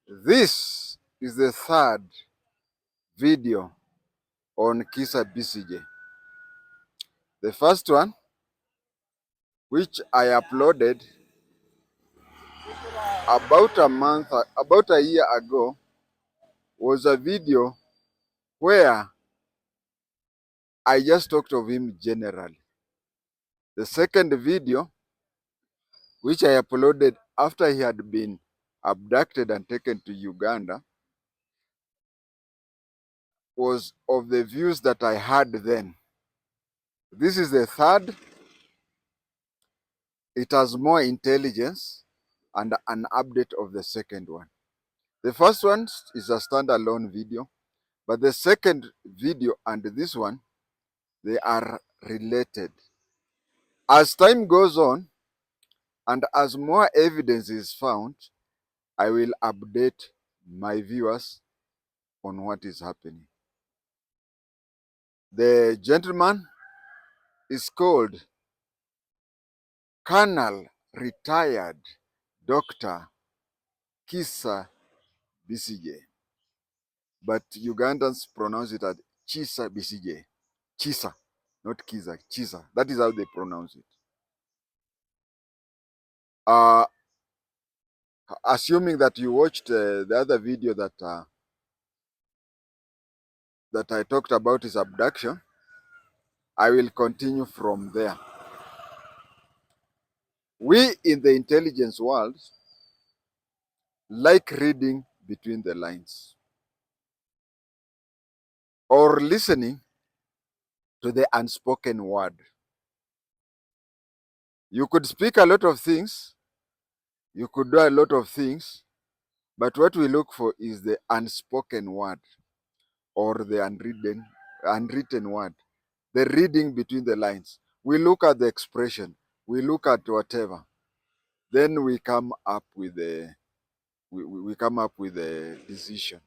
This is the third video on KIZZA BESYGYES. The first one, which I uploaded about a year ago, was a video where I just talked of him generally. The second video, which I uploaded after he had been abducted and taken to Uganda, was of the views that I had then. This is the third. It has more intelligence and an update of the second one. The first one is a standalone video, but the second video and this one, they are related. As time goes on and as more evidence is found, I will update my viewers on what is happening. The gentleman is called Colonel Retired Dr. KIZZA BESYGYES, but Ugandans pronounce it as KIZZA BESYGYES. KIZZA, not KIZZA, KIZZA. That is how they pronounce it. Assuming that you watched the other video that I talked about his abduction, I will continue from there. We in the intelligence world like reading between the lines or listening to the unspoken word. You could speak a lot of things, you could do a lot of things, but what we look for is the unspoken word or the unwritten word, the reading between the lines. We look at the expression, we look at whatever, then we come up with a decision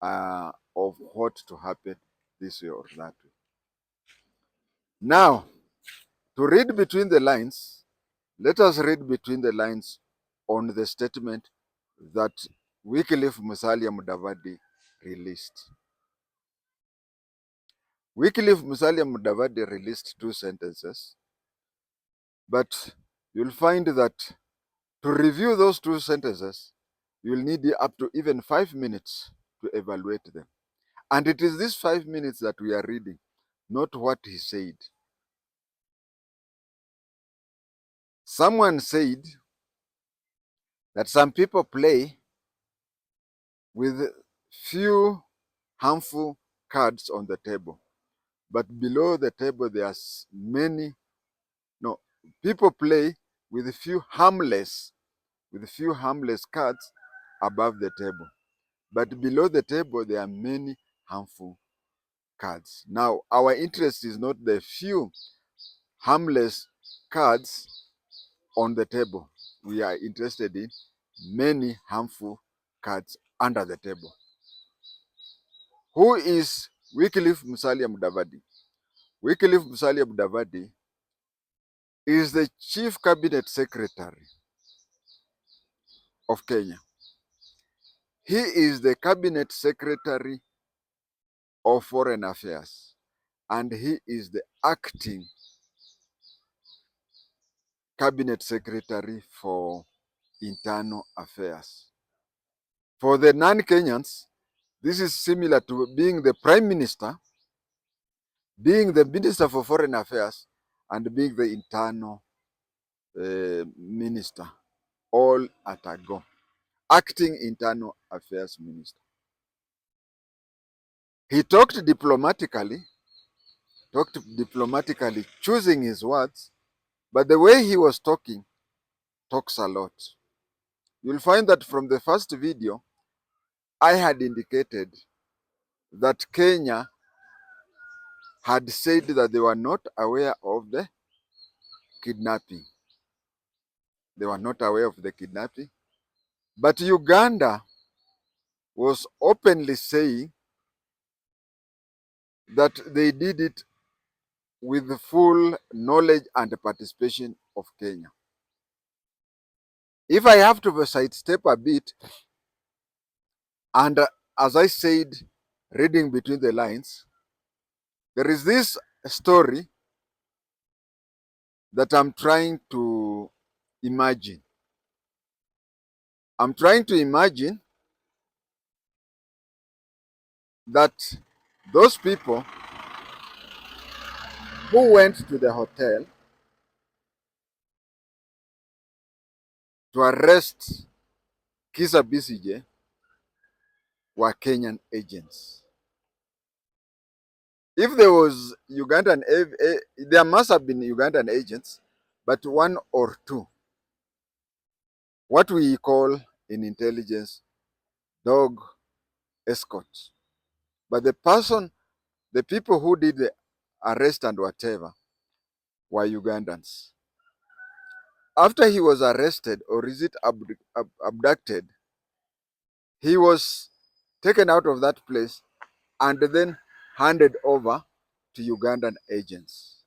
of what to happen this way or that way. Now, to read between the lines, let us read between the lines on the statement that Wycliffe Musalia Mudavadi released. Wycliffe Musalia Mudavadi released 2 sentences, but you'll find that to review those 2 sentences, you'll need up to even 5 minutes to evaluate them. And it is these 5 minutes that we are reading, not what he said. Someone said that some people play with few harmful cards on the table, but below the table there's many. No, people play with few harmless cards above the table, but below the table there are many harmful cards. Now, our interest is not the few harmless cards on the table. We are interested in many harmful cards under the table. Who is Wycliffe Musalia Mudavadi? Wycliffe Musalia Mudavadi is the Chief Cabinet Secretary of Kenya. He is the Cabinet Secretary of Foreign Affairs, and he is the acting Cabinet Secretary for Internal Affairs. For the non-Kenyans, this is similar to being the Prime Minister, being the Minister for Foreign Affairs, and being the Internal Minister, all at a go. Acting Internal Affairs Minister. He talked diplomatically, choosing his words, but the way he was talking talks a lot. You'll find that from the first video, I had indicated that Kenya had said that they were not aware of the kidnapping. They were not aware of the kidnapping. But Uganda was openly saying that they did it with the full knowledge and participation of Kenya. If I have to sidestep a bit, and as I said, reading between the lines, there is this story that I'm trying to imagine. I'm trying to imagine that those people who went to the hotel to arrest KIZZA BESYGYES were Kenyan agents. If there was Ugandan, there must have been Ugandan agents, but one or two, what we call in intelligence dog escort. But the people who did the arrest and whatever were Ugandans. After he was arrested, or is it abducted, he was taken out of that place and then handed over to Ugandan agents.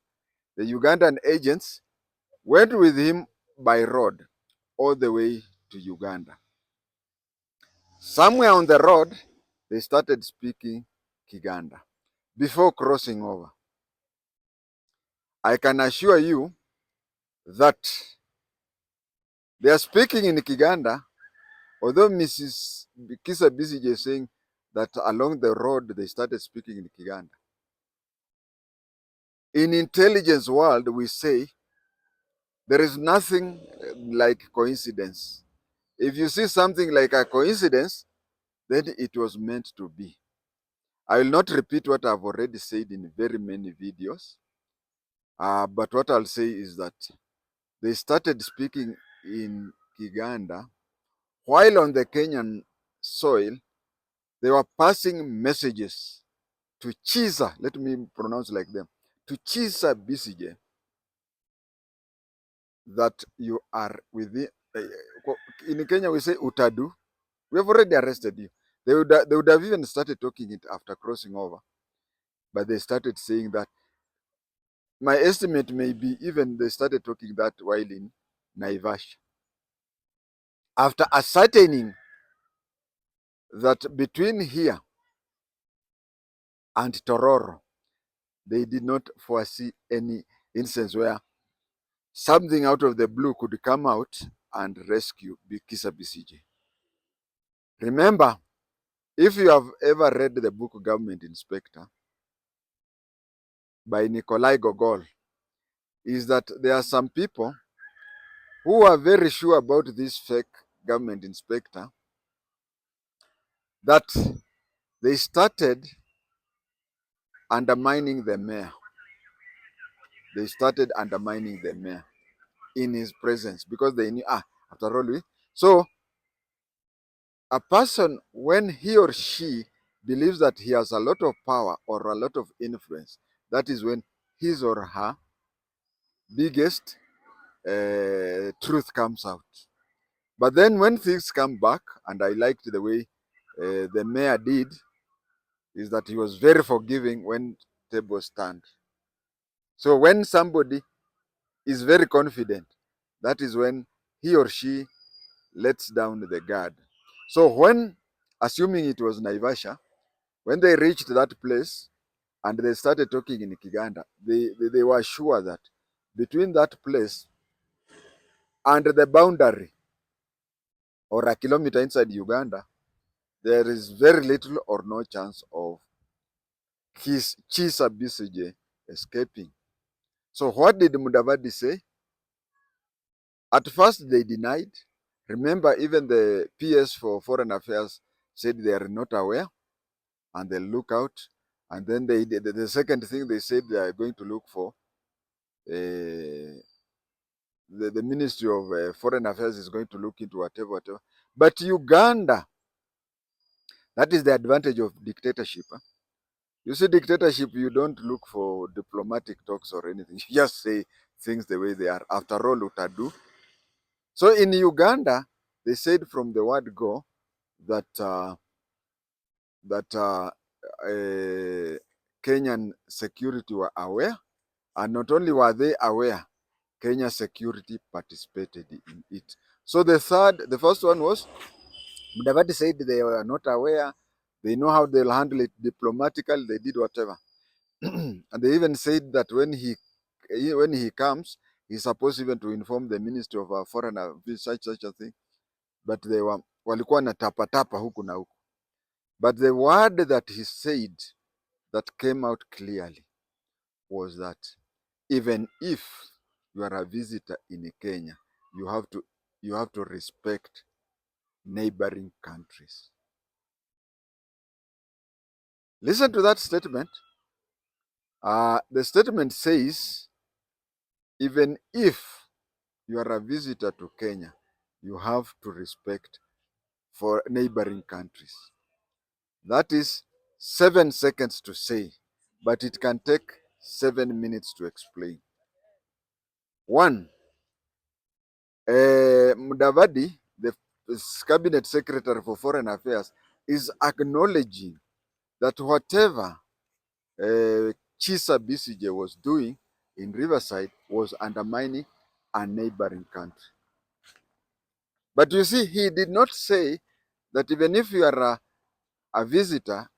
The Ugandan agents went with him by road all the way to Uganda. Somewhere on the road, they started speaking Kiganda before crossing over. I can assure you that they are speaking in Kiganda, although Mrs. KIZZA BESYGYES is saying that along the road they started speaking in Kiganda. In intelligence world, we say there is nothing like coincidence. If you see something like a coincidence, then it was meant to be. I will not repeat what I've already said in very many videos, but what I'll say is that they started speaking in Kiganda while on the Kenyan soil. They were passing messages to KIZZA, let me pronounce like them, to KIZZA BESYGYES, that you are within. In Kenya, we say utadu. We have already arrested you. They would have even started talking it after crossing over, but they started saying that. My estimate may be even they started talking that while in Naivasha. After ascertaining that between here and Tororo, they did not foresee any instance where something out of the blue could come out and rescue KIZZA BESYGYES. Remember, if you have ever read the book Government Inspector by Nikolai Gogol, is that there are some people who are very sure about this fake government inspector, that they started undermining the mayor. They started undermining the mayor in his presence because they knew, after all, so a person, when he or she believes that he has a lot of power or a lot of influence, that is when his or her biggest truth comes out. But then when things come back, and I liked the way the mayor did, is that he was very forgiving when tables turned. So when somebody is very confident, that is when he or she lets down the guard. So when, assuming it was Naivasha, when they reached that place and they started talking in Kiganda, they were sure that between that place and the boundary, or a kilometer inside Uganda, there is very little or no chance of KIZZA BESYGYES escaping. So what did Mudavadi say? At first they denied. Remember, even the PS for Foreign Affairs said they are not aware and they'll look out. And then the second thing they said, they are going to look for, the Ministry of Foreign Affairs is going to look into whatever. But Uganda, that is the advantage of dictatorship. You see, dictatorship, you don't look for diplomatic talks or anything. You just say things the way they are. After all, utadu. So in Uganda, they said from the word go that Kenyan security were aware, and not only were they aware, Kenya security participated in it. So the first one was Mudavadi said they were not aware. They know how they'll handle it diplomatically. They did whatever. And they even said that when he comes, he's supposed even to inform the Ministry of Foreign Affairs, such a thing. But they were walikuwa na tapatapa huku na huku. But the word that he said that came out clearly was that even if you are a visitor in Kenya, you have to respect neighboring countries. Listen to that statement. The statement says, even if you are a visitor to Kenya, you have to respect for neighboring countries. That is 7 seconds to say, but it can take 7 minutes to explain. One, Mudavadi, the cabinet secretary for foreign affairs, is acknowledging that whatever KIZZA BESYGYES was doing in Riverside was undermining a neighboring country. But you see, he did not say that even if you are a visitor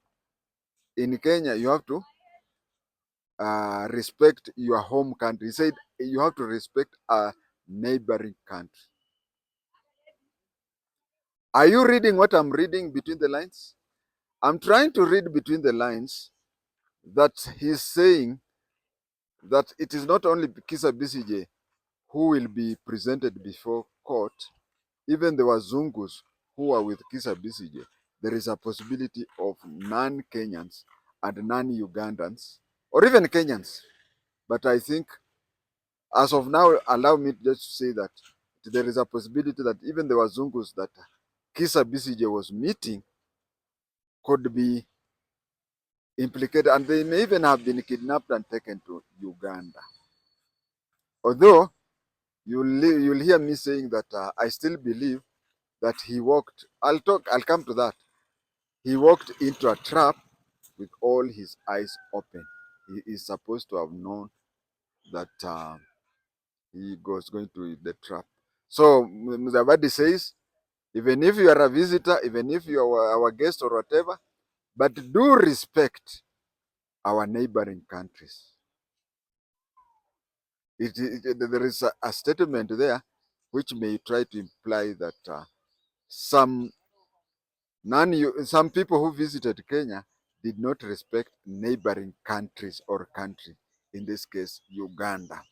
in Kenya, you have to respect your home country. He said you have to respect a neighboring country. Are you reading what I'm reading between the lines? I'm trying to read between the lines that he's saying that it is not only KIZZA BESYGYES who will be presented before court, even the Wazungus who are with KIZZA BESYGYES, there is a possibility of non-Kenyans and non-Ugandans, or even Kenyans. But I think, as of now, allow me just to say that there is a possibility that even the Wazungus that KIZZA BESYGYES was meeting could be implicated, and they may even have been kidnapped and taken to Uganda. Although you'll hear me saying that I still believe that he walked. I'll come to that. He walked into a trap with all his eyes open. He is supposed to have known that he was going to the trap. So Mudavadi says, even if you are a visitor, even if you are our guest or whatever, but do respect our neighboring countries. There is a statement there which may try to imply that some people who visited Kenya did not respect neighboring countries or country, in this case, Uganda.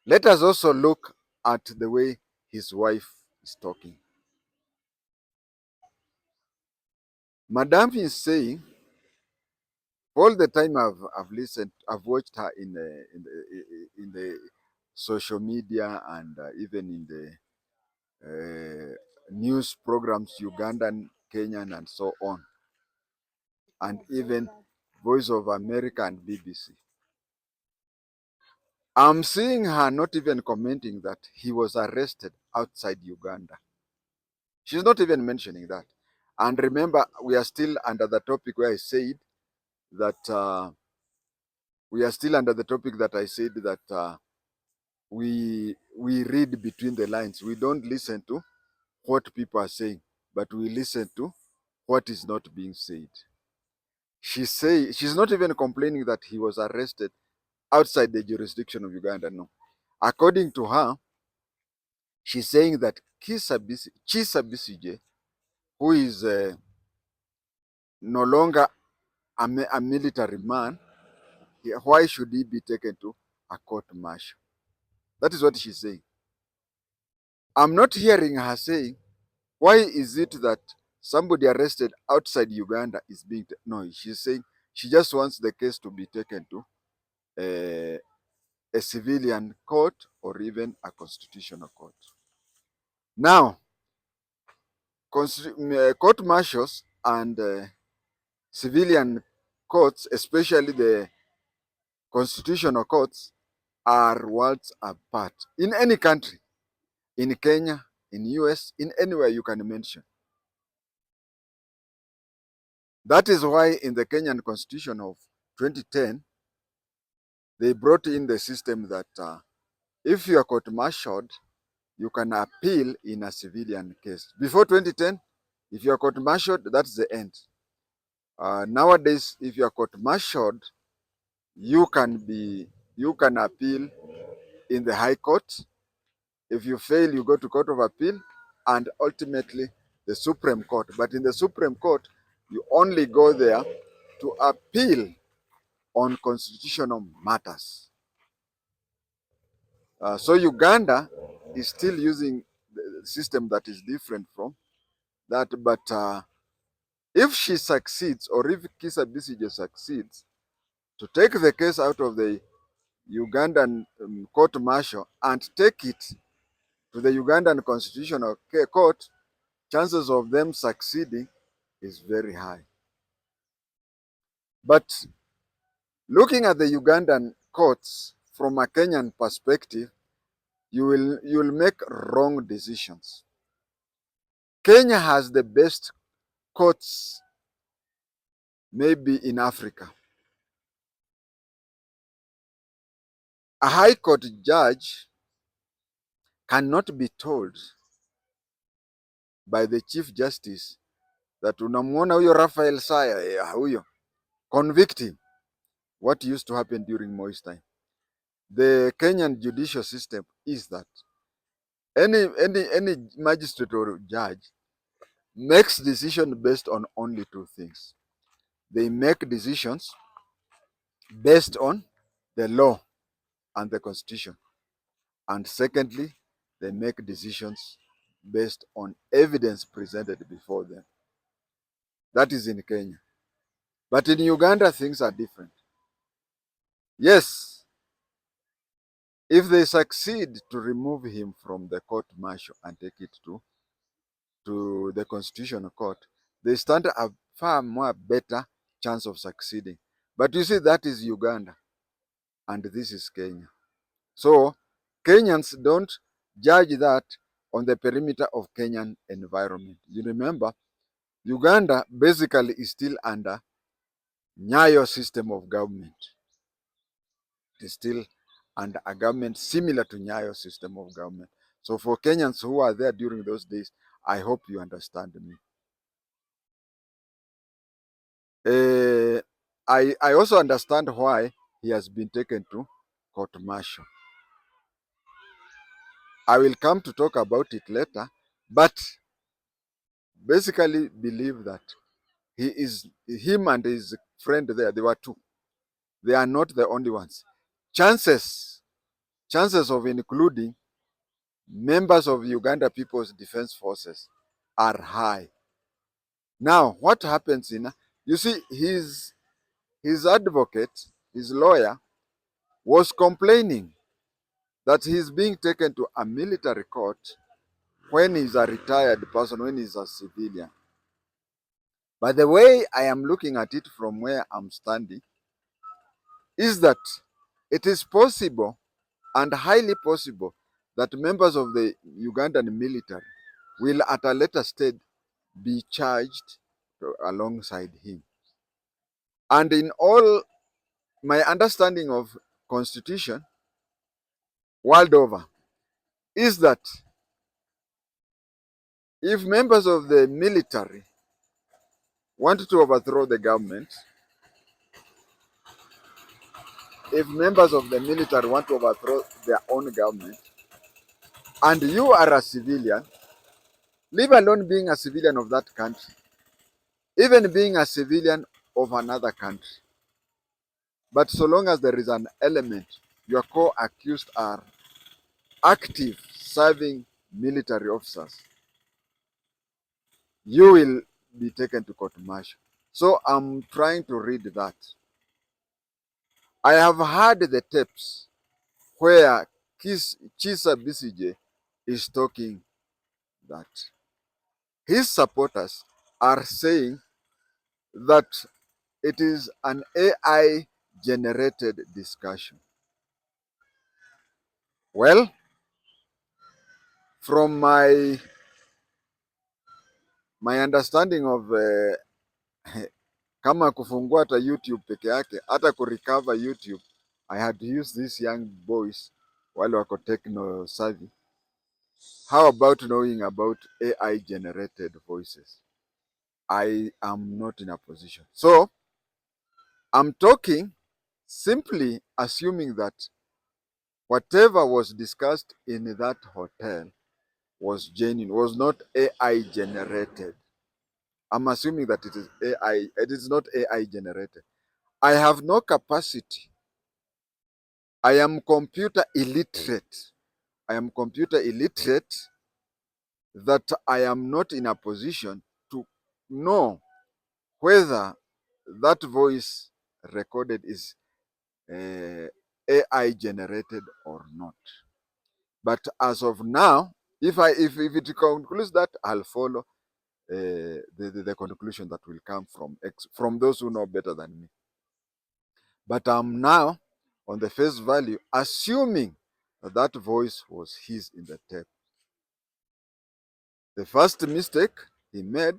Let us also look at the way his wife is talking. Madam is saying, all the time I've listened, I've watched her in the social media and even in the news programs, Ugandan, Kenyan, and so on, and even Voice of America and BBC. I'm seeing her not even commenting that he was arrested outside Uganda. She's not even mentioning that. And remember, we are still under the topic where I said that we read between the lines. We don't listen to what people are saying, but we listen to what is not being said. She's not even complaining that he was arrested outside the jurisdiction of Uganda. No. According to her, she's saying that KIZZA BESYGYES, who is no longer a military man, why should he be taken to a court martial? That is what she's saying. I'm not hearing her saying, why is it that somebody arrested outside Uganda is being no, she's saying she just wants the case to be taken to a civilian court or even a constitutional court. Now, court martials and civilian courts, especially the constitutional courts, are worlds apart. In any country, in Kenya, in US, in anywhere you can mention. That is why in the Kenyan constitution of 2010, they brought in the system that if you are court-martialed, you can appeal in a civilian case. Before 2010, if you are court-martialed, that's the end. Nowadays, if you are court-martialed, you can appeal in the High Court. If you fail, you go to Court of Appeal and ultimately the Supreme Court. But in the Supreme Court, you only go there to appeal on constitutional matters. So Uganda is still using the system that is different from that. But if she succeeds, or if KIZZA BESYGYES succeeds to take the case out of the Ugandan court martial and take it to the Ugandan Constitutional Court, chances of them succeeding is very high. But looking at the Ugandan courts from a Kenyan perspective, you'll make wrong decisions. Kenya has the best courts maybe in Africa. A high court judge cannot be told by the chief justice that unamuona huyo Raphael Saya huyo, convict him. What used to happen during Moi's time. The Kenyan judicial system is that any magistrate or judge makes decision based on only two things. They make decisions based on the law and the constitution. And secondly, they make decisions based on evidence presented before them. That is in Kenya. But in Uganda, things are different. Yes, if they succeed to remove him from the court martial and take it to the Constitutional Court, they stand a far more better chance of succeeding. But you see, that is Uganda, and this is Kenya. So Kenyans don't judge that on the perimeter of Kenyan environment. You remember, Uganda basically is still under Nyayo system of government. It is still under a government similar to Nyayo system of government. So for Kenyans who are there during those days, I hope you understand me. I also understand why he has been taken to court martial. I will come to talk about it later, but basically believe that him and his friend there, they were two. They are not the only ones. Chances of including members of Uganda People's Defense Forces are high. Now, what happens you see, his advocate, his lawyer, was complaining that he's being taken to a military court when he's a retired person, when he's a civilian. But the way I am looking at it from where I'm standing is that it is possible and highly possible that members of the Ugandan military will at a later stage be charged alongside him. And in all my understanding of constitution world over is that if members of the military want to overthrow the government, if members of the military want to overthrow their own government, and you are a civilian, leave alone being a civilian of that country, even being a civilian of another country, but so long as there is an element, your co-accused are active serving military officers, you will be taken to court martial. So I'm trying to read that. I have heard the tapes where KIZZA BESYGYES is talking that his supporters are saying that it is an AI generated discussion. Well, from my understanding of kama kufungua hata YouTube peke yake, hata kurecover YouTube, I had to use these young boys wale wako techno savvy. How about knowing about AI generated voices? I am not in a position. So I'm talking simply assuming that whatever was discussed in that hotel was genuine, was not AI generated. I'm assuming that it is AI, it is not AI generated. I have no capacity. I am computer illiterate. I am computer illiterate that I am not in a position to know whether that voice recorded is AI generated or not. But as of now, if it concludes that, I'll follow the conclusion that will come from those who know better than me. But I'm now on the face value assuming that that voice was his in the tape. The first mistake he made,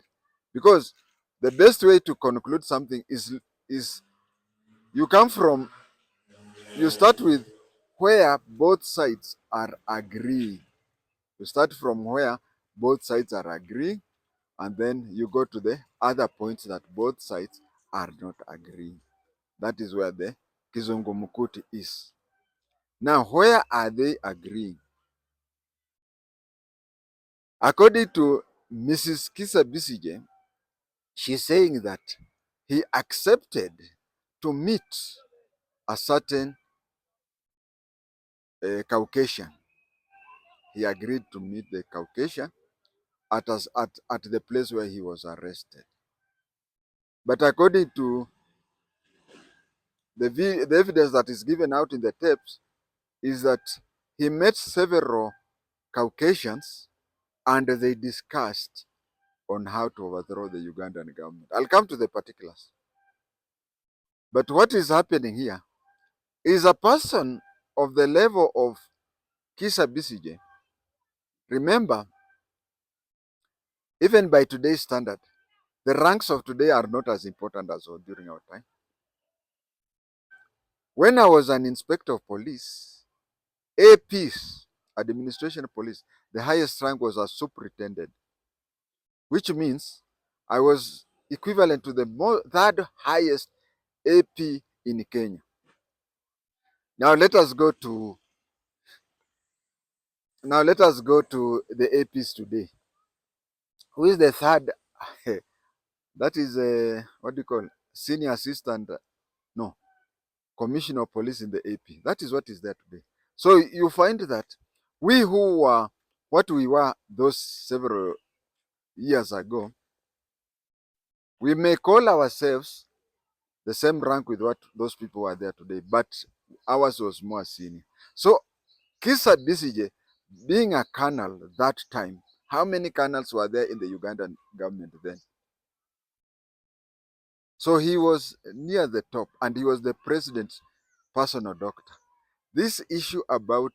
because the best way to conclude something is you come from, you start with where both sides are agreeing. You start from where both sides are agreeing, and then you go to the other points that both sides are not agreeing. That is where the kizungumkuti is. Now, where are they agreeing? According to Mrs. Kizza Besigye, she's saying that he accepted to meet a certain Caucasian. He agreed to meet the Caucasian at the place where he was arrested. But according to the evidence that is given out in the tapes, is that he met several Caucasians and they discussed on how to overthrow the Ugandan government. I'll come to the particulars. But what is happening here is a person of the level of Kizza Besigye. Remember, even by today's standard, the ranks of today are not as important as during our time. When I was an inspector of police, APs, administration police, the highest rank was a superintendent, which means I was equivalent to the third highest AP in Kenya. Now let us go to the APs today. Who is the third? That is what do you call senior assistant? No, commissioner of police in the AP. That is what is there today. So you find that we who were what we were those several years ago, we may call ourselves the same rank with what those people are there today, but ours was more senior. So Kizza Besigye, being a colonel that time, how many colonels were there in the Ugandan government then? So he was near the top and he was the president's personal doctor. This issue about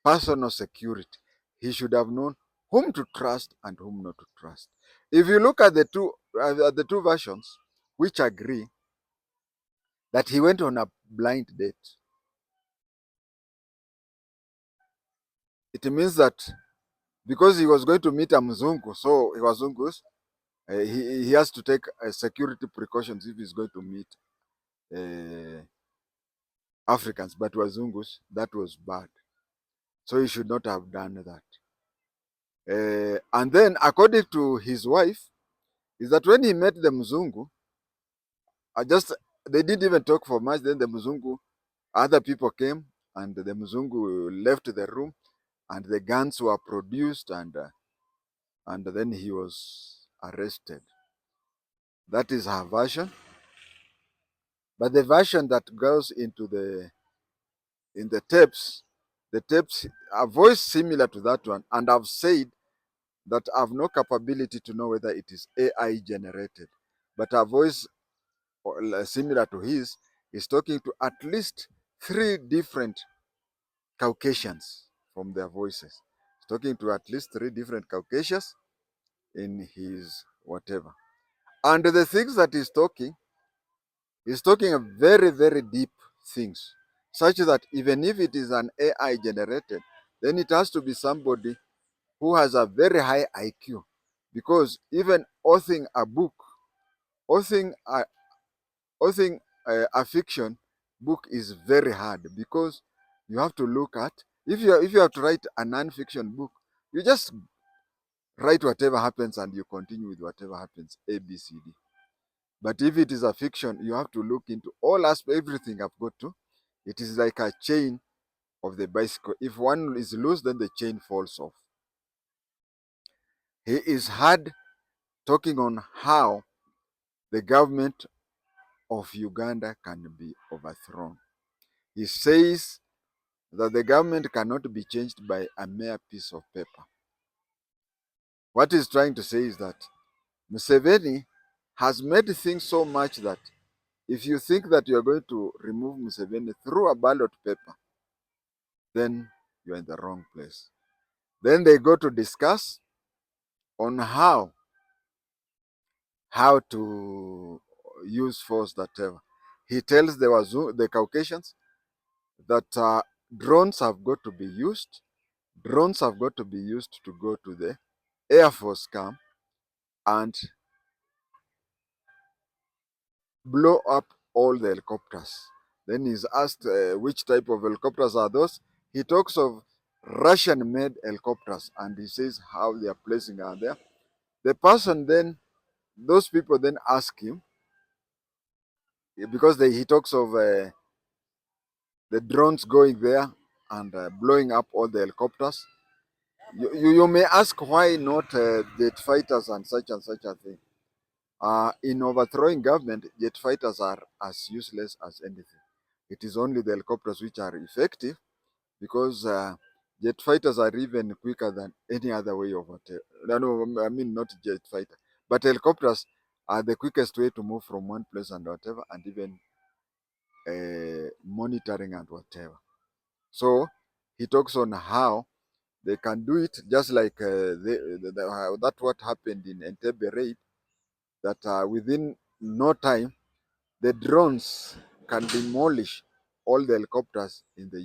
personal security, he should have known whom to trust and whom not to trust. If you look at the two versions, which agree that he went on a blind date, it means that because he was going to meet a Mzungu, so he was Zungus, he has to take security precautions if he's going to meet Africans, but Wazungus, that was bad. So he should not have done that. And then, according to his wife, is that when he met the Mzungu, they didn't even talk for much. Then the Mzungu, other people came, and the Mzungu left the room, and the guns were produced, and then he was arrested. That is her version. But the version that goes into in the tapes, a voice similar to that one, and I've said that I've no capability to know whether it is AI generated, but a voice similar to his is talking to at least 3 different Caucasians from their voices. He's talking to at least 3 different Caucasians in his whatever. And the things that he's talking of very, very deep things, such that even if it is an AI generated, then it has to be somebody who has a very high IQ, because even authoring a, authoring a fiction book is very hard, because you have to look at, if you have to write a non-fiction book, you just write whatever happens and you continue with whatever happens, A, B, C, D. But if it is a fiction, you have to look into all aspects, everything I've got to. It is like a chain of the bicycle. If one is loose, then the chain falls off. He is hard talking on how the government of Uganda can be overthrown. He says that the government cannot be changed by a mere piece of paper. What he's trying to say is that Museveni has made things so much that if you think that you are going to remove Museveni through a ballot paper, then you're in the wrong place. Then they go to discuss on how to use force, whatever. He tells the Caucasians that drones have got to be used. Drones have got to be used to go to the Air Force camp and blow up all the helicopters. Then he's asked which type of helicopters are those. He talks of Russian-made helicopters, and he says how they are placing are there. The person then, those people then ask him, because he talks of the drones going there and blowing up all the helicopters. You may ask why not jet fighters and such a thing. In overthrowing government, jet fighters are as useless as anything. It is only the helicopters which are effective, because jet fighters are even quicker than any other way of attack. No, I mean not jet fighter, but helicopters are the quickest way to move from one place and whatever, and even monitoring and whatever. So he talks on how they can do it, just like that what happened in Entebbe raid, that within no time the drones can demolish all the helicopters in the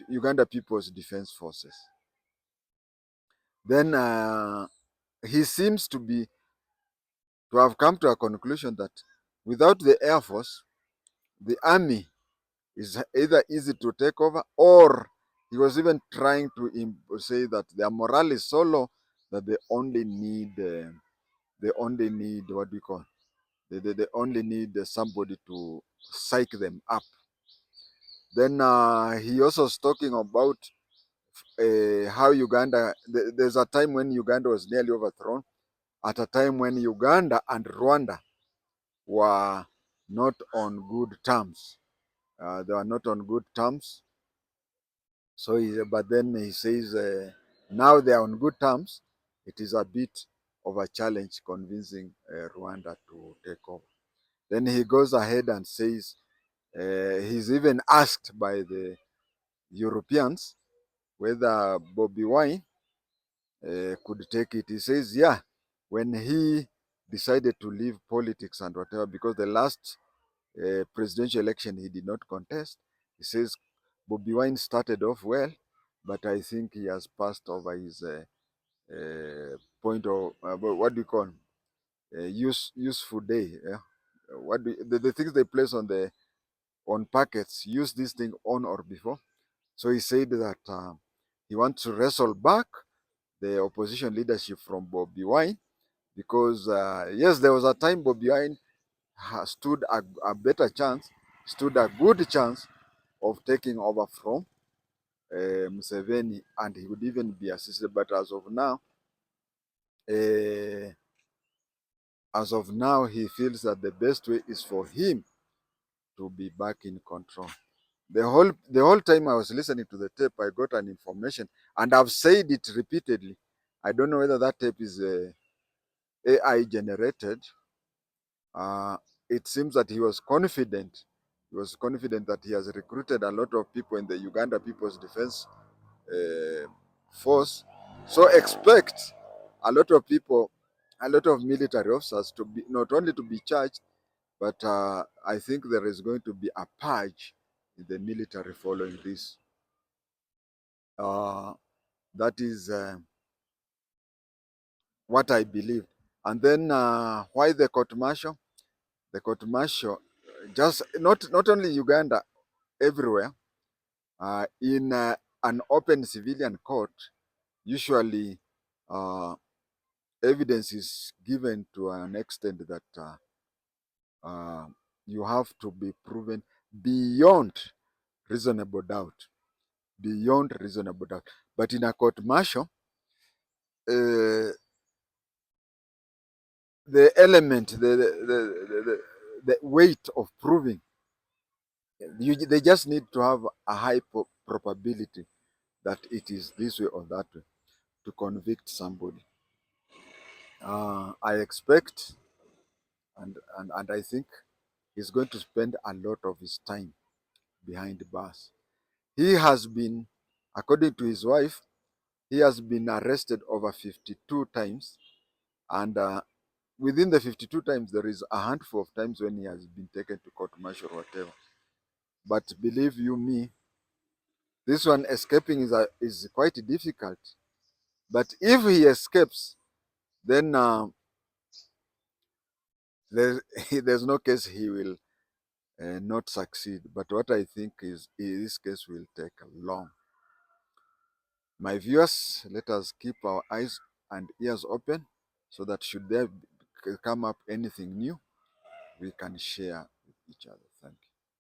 Uganda People's Defense Forces. Then he seems to have come to a conclusion that without the Air Force, the army is either easy to take over, or he was even trying to say that their morale is so low that they only need what do you call, they only need somebody to psych them up. Then he also was talking about how Uganda, there's a time when Uganda was nearly overthrown, at a time when Uganda and Rwanda were not on good terms. They were not on good terms. So, but then he says now they are on good terms. It is a bit of a challenge convincing Rwanda to take over. Then he goes ahead and says he's even asked by the Europeans whether Bobby Wine could take it. He says, yeah, when he decided to leave politics and whatever, because the last presidential election he did not contest, he says Bobby Wine started off well, but I think he has passed over his point of what do you call useful day. Yeah? What do the things they place on packets, use this thing on or before. So he said that he wants to wrestle back the opposition leadership from Bobby Wine, because yes, there was a time Bobby Wine stood a better chance, stood a good chance of taking over from Museveni, and he would even be assisted. But uh, as of now, he feels that the best way is for him to be back in control. The whole time I was listening to the tape, I got an information, and I've said it repeatedly. I don't know whether that tape is AI generated. Uh, it seems that he was confident. He was confident that he has recruited a lot of people in the Uganda People's Defense uh, Force. So expect a lot of people, a lot of military officers to be not only to be charged, but I think there is going to be a purge in the military following this. That is what I believe. And then why the court martial? The court martial, just not only Uganda, everywhere. In an open civilian court, usually uh, evidence is given to an extent that uh, you have to be proven beyond reasonable doubt. Beyond reasonable doubt. But in a court martial, the element, the weight of proving, they just need to have a high probability that it is this way or that way to convict somebody. I expect and I think he's going to spend a lot of his time behind bars. He has been, according to his wife, he has been arrested over 52 times, and within the 52 times, there is a handful of times when he has been taken to court martial or whatever. But believe you me, this one escaping is quite difficult. But if he escapes, then there's no case he will not succeed. But what I think is this case will take long. My viewers, let us keep our eyes and ears open so that should there come up anything new, we can share with each other.